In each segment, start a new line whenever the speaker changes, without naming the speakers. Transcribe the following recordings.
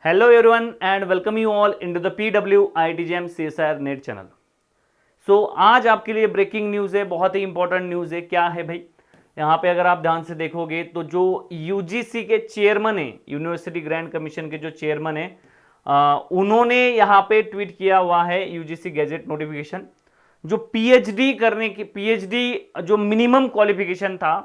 Hello everyone and welcome you all into the PW IITJM CSIR NET channel. So आज आपके लिए breaking news है, बहुत ही important news है। क्या है भाई, यहाँ पे अगर आप ध्यान से देखोगे तो जो यूजीसी के चेयरमैन है, यूनिवर्सिटी ग्रांट कमीशन के जो चेयरमैन है, उन्होंने यहाँ पे ट्वीट किया हुआ है यूजीसी गैजेट नोटिफिकेशन। जो पीएचडी करने की, पीएचडी जो मिनिमम क्वालिफिकेशन था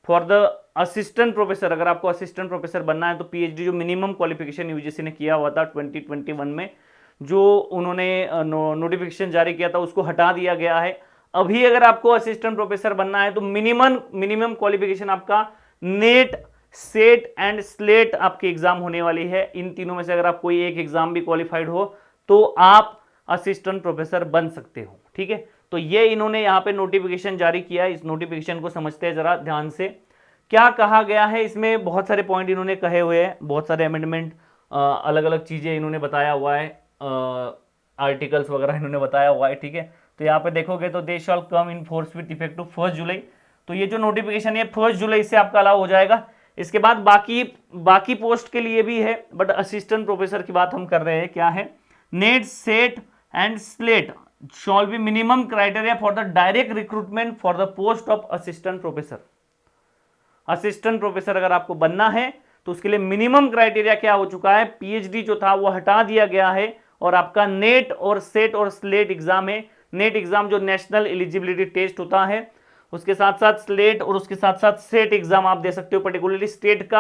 फॉर द असिस्टेंट प्रोफेसर, अगर आपको असिस्टेंट प्रोफेसर बनना है तो पीएचडी जो मिनिमम क्वालिफिकेशन यूजीसी ने किया हुआ था 2021 में, जो उन्होंने नोटिफिकेशन जारी किया था, उसको हटा दिया गया है। अभी अगर आपको असिस्टेंट प्रोफेसर बनना है तो मिनिमम क्वालिफिकेशन आपका नेट, सेट एंड स्लेट आपकी एग्जाम होने वाली है। इन तीनों में से अगर आप कोई एक एग्जाम भी क्वालिफाइड हो तो आप असिस्टेंट प्रोफेसर बन सकते हो। ठीक है, तो ये इन्होंने यहाँ पे नोटिफिकेशन जारी किया। इस नोटिफिकेशन को समझते हैं जरा ध्यान से, क्या कहा गया है। इसमें बहुत सारे पॉइंट इन्होंने कहे हुए हैं, बहुत सारे अमेंडमेंट, अलग अलग चीजें इन्होंने बताया हुआ है, आर्टिकल्स वगैरह इन्होंने बताया हुआ है। ठीक है, तो यहाँ पे देखोगे तो they shall come in force with effect to 1 July. तो ये जो नोटिफिकेशन है 1 जुलाई से आपका अलाउ हो जाएगा। इसके बाद बाकी पोस्ट के लिए भी है, बट असिस्टेंट प्रोफेसर की बात हम कर रहे हैं। क्या है, net, set and slate shawl B minimum criteria for the direct recruitment for the post of assistant professor. Assistant professor अगर आपको बनना है तो उसके लिए मिनिमम क्राइटेरिया क्या हो चुका है, पीएचडी जो था वो हटा दिया गया है, और आपका नेट और सेट और स्लेट एग्जाम है। नेट एग्जाम जो नेशनल एलिजिबिलिटी टेस्ट होता है, उसके साथ साथ स्लेट और उसके साथ साथ सेट एग्जाम आप दे सकते हो। पर्टिकुलरली स्टेट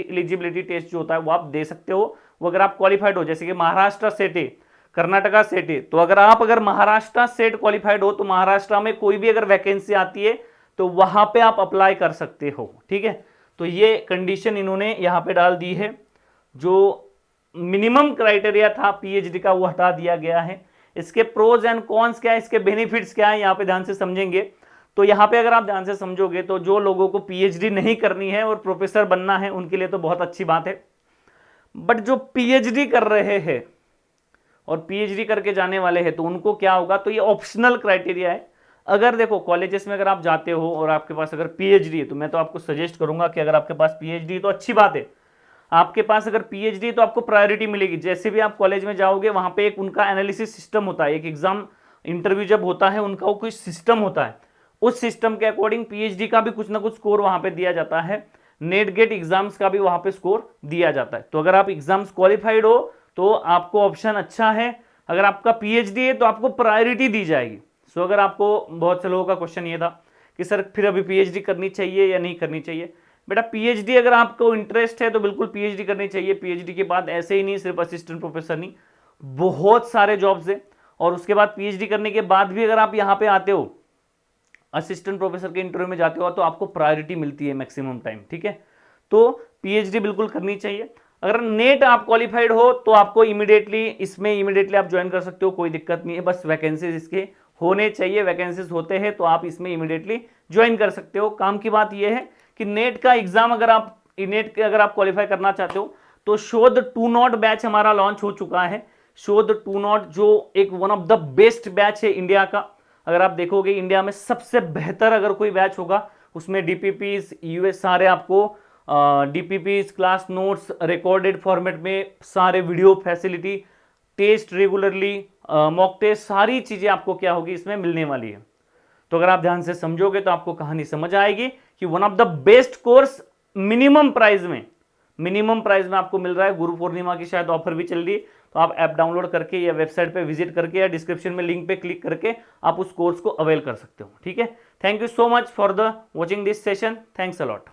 एलिजिबिलिटी टेस्ट जो होता है वो आप दे सकते हो, वो अगर आप क्वालिफाइड हो। जैसे कि महाराष्ट्र सेट है, कर्नाटका सेट है, तो अगर महाराष्ट्र सेट क्वालिफाइड हो तो महाराष्ट्र में कोई भी अगर वैकेंसी आती है तो वहां पे आप अप्लाई कर सकते हो। ठीक है, तो ये कंडीशन इन्होंने यहां पे डाल दी है। जो मिनिमम क्राइटेरिया था पीएचडी का वो हटा दिया गया है। इसके प्रोज एंड कॉन्स क्या है, इसके बेनिफिट्स क्या है, यहाँ पे ध्यान से समझेंगे। तो यहाँ पे अगर आप ध्यान से समझोगे तो जो लोगों को पीएचडी नहीं करनी है और प्रोफेसर बनना है उनके लिए तो बहुत अच्छी बात है। बट जो पीएचडी कर रहे हैं और पीएचडी करके जाने वाले हैं तो उनको क्या होगा, तो ये ऑप्शनल क्राइटेरिया है। अगर देखो कॉलेजेस में अगर आप जाते हो और आपके पास अगर पीएचडी है तो मैं तो आपको सजेस्ट करूंगा कि अगर आपके पास पीएचडी है तो अच्छी बात है। आपके पास अगर पीएचडी है तो आपको प्रायोरिटी मिलेगी। जैसे भी आप कॉलेज में जाओगे वहां पे एक उनका एनालिसिस सिस्टम होता है, एक एग्जाम इंटरव्यू जब होता है उनका वो कोई सिस्टम होता है, उस सिस्टम के अकॉर्डिंग पीएचडी का भी कुछ ना कुछ स्कोर वहां पे दिया जाता है। नेट गेट एग्जाम्स का भी वहां पे स्कोर दिया जाता है। तो अगर आप एग्जाम्स क्वालिफाइड हो तो आपको ऑप्शन अच्छा है। अगर आपका पीएचडी है तो आपको प्रायोरिटी दी जाएगी। सो अगर आपको, बहुत से लोगों का क्वेश्चन ये था कि सर फिर अभी पीएचडी करनी चाहिए या नहीं करनी चाहिए। बेटा पीएचडी अगर आपको इंटरेस्ट है तो बिल्कुल पीएचडी करनी चाहिए। पीएचडी के बाद ऐसे ही नहीं सिर्फ असिस्टेंट प्रोफेसर नहीं, बहुत सारे जॉब्स है। और उसके बाद पीएचडी करने के बाद भी अगर आप यहाँ पे आते हो, असिस्टेंट प्रोफेसर के इंटरव्यू में जाते हो, तो आपको प्रायोरिटी मिलती है मैक्सिमम टाइम। ठीक है, तो पीएचडी बिल्कुल करनी चाहिए। अगर नेट आप क्वालिफाइड हो तो आपको इमीडिएटली आप ज्वाइन कर सकते हो, कोई दिक्कत नहीं है। बस वैकेंसीज इसके होने चाहिए, वैकेंसीज होते हैं तो आप इसमें इमीडिएटली ज्वाइन कर सकते हो। काम की बात यह है कि नेट का एग्जाम अगर आप क्वालिफाई करना चाहते हो तो शोध 2 बैच हमारा लॉन्च हो चुका है। शोध 2 जो एक one of the best batch है इंडिया का। अगर आप देखोगे इंडिया में सबसे बेहतर अगर कोई बैच होगा उसमें डीपीपीज, यूएस सारे आपको DPPs, class notes, recorded format में सारे video facility, test regularly, mock test, सारी चीजें आपको क्या होगी इसमें मिलने वाली है। तो अगर आप ध्यान से समझोगे तो आपको कहानी समझ आएगी कि one of the best course minimum price में आपको मिल रहा है। गुरु पूर्णिमा की शायद ऑफर भी चल रही है, तो आप ऐप डाउनलोड करके या वेबसाइट पे विजिट करके या डिस्क्रिप्शन में लिंक पे क्लिक करके आप उस कोर्स को अवेल कर सकते हो। ठीक है, thank you so much for the watching this session. Thanks a lot.